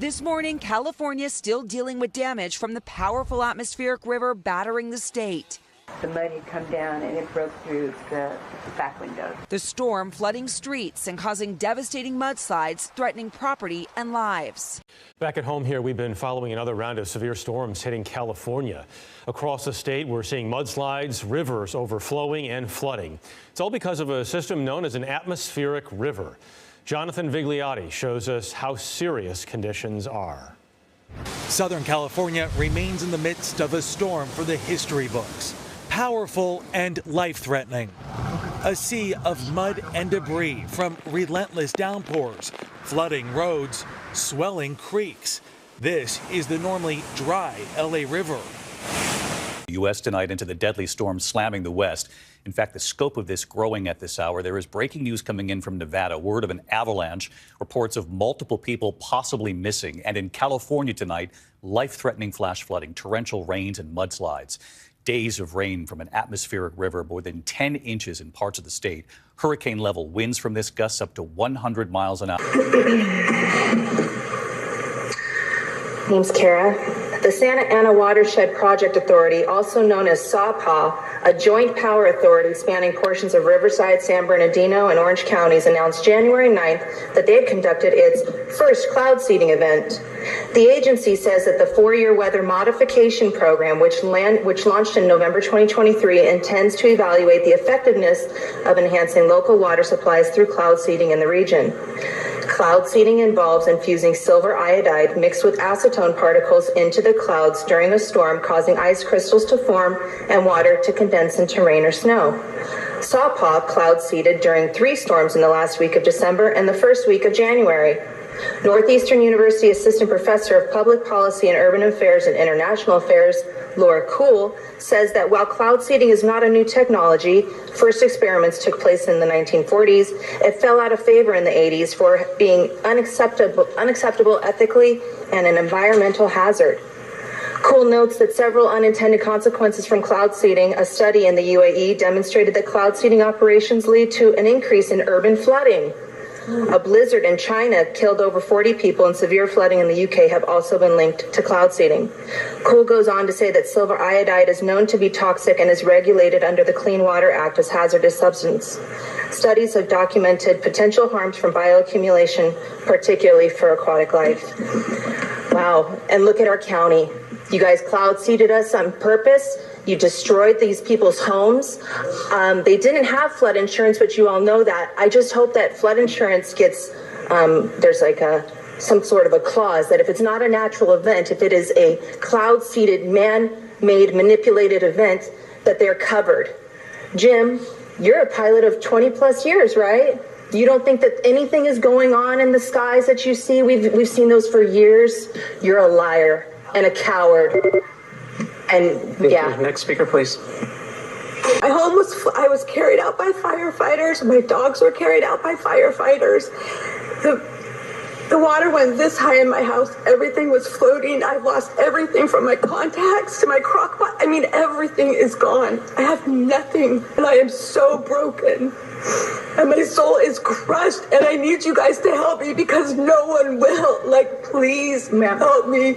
This morning, California still dealing with damage from the powerful atmospheric river battering the state. The mud had come down and it broke through the back windows. The storm flooding streets and causing devastating mudslides, threatening property and lives. Back at home here, we've been following another round of severe storms hitting California. Across the state, we're seeing mudslides, rivers overflowing and flooding. It's all because of a system known as an atmospheric river. Jonathan Vigliotti shows us how serious conditions are. Southern California remains in the midst of a storm for the history books. Powerful and life-threatening. A sea of mud and debris from relentless downpours, flooding roads, swelling creeks. This is the normally dry LA River. The U.S. tonight into the deadly storm slamming the West. In fact, the scope of this growing at this hour. There is breaking news coming in from Nevada. Word of an avalanche. Reports of multiple people possibly missing. And in California tonight, life-threatening flash flooding, torrential rains and mudslides. Days of rain from an atmospheric river, more than 10 inches in parts of the state. Hurricane-level winds from this, gusts up to 100 miles an hour. Name's Kara. The Santa Ana Watershed Project Authority, also known as SAWPA, a joint power authority spanning portions of Riverside, San Bernardino, and Orange counties, announced January 9th that they had conducted its first cloud seeding event. The agency says that the 4-year weather modification program, which launched in November 2023, intends to evaluate the effectiveness of enhancing local water supplies through cloud seeding in the region. Cloud seeding involves infusing silver iodide mixed with acetone particles into the clouds during a storm, causing ice crystals to form and water to condense into rain or snow. SAWPA cloud seeded during 3 storms in the last week of December and the first week of January. Northeastern University Assistant Professor of Public Policy and Urban Affairs and International Affairs, Laura Kuhl, says that while cloud seeding is not a new technology, first experiments took place in the 1940s, it fell out of favor in the 80s for being unacceptable ethically and an environmental hazard. Kuhl notes that several unintended consequences from cloud seeding. A study in the UAE demonstrated that cloud seeding operations lead to an increase in urban flooding. A blizzard in China killed over 40 people, and severe flooding in the UK have also been linked to cloud seeding. Kuhl goes on to say that silver iodide is known to be toxic and is regulated under the Clean Water Act as hazardous substance. Studies have documented potential harms from bioaccumulation, particularly for aquatic life. Wow, and look at our county. You guys cloud seeded us on purpose. You destroyed these people's homes. They didn't have flood insurance, but you all know that. I just hope that flood insurance gets, there's like some sort of a clause that if it's not a natural event, if it is a cloud-seeded, man-made, manipulated event, that they're covered. Jim, you're a pilot of 20 plus years, right? You don't think that anything is going on in the skies that you see? We've seen those for years. You're a liar and a coward. And yeah. Next speaker, please. My home I was carried out by firefighters. My dogs were carried out by firefighters. The water went this high in my house. Everything was floating. I've lost everything from my contacts to my crock pot. I mean, everything is gone. I have nothing, and I am so broken. And my soul is crushed, and I need you guys to help me because no one will. Like, please help me.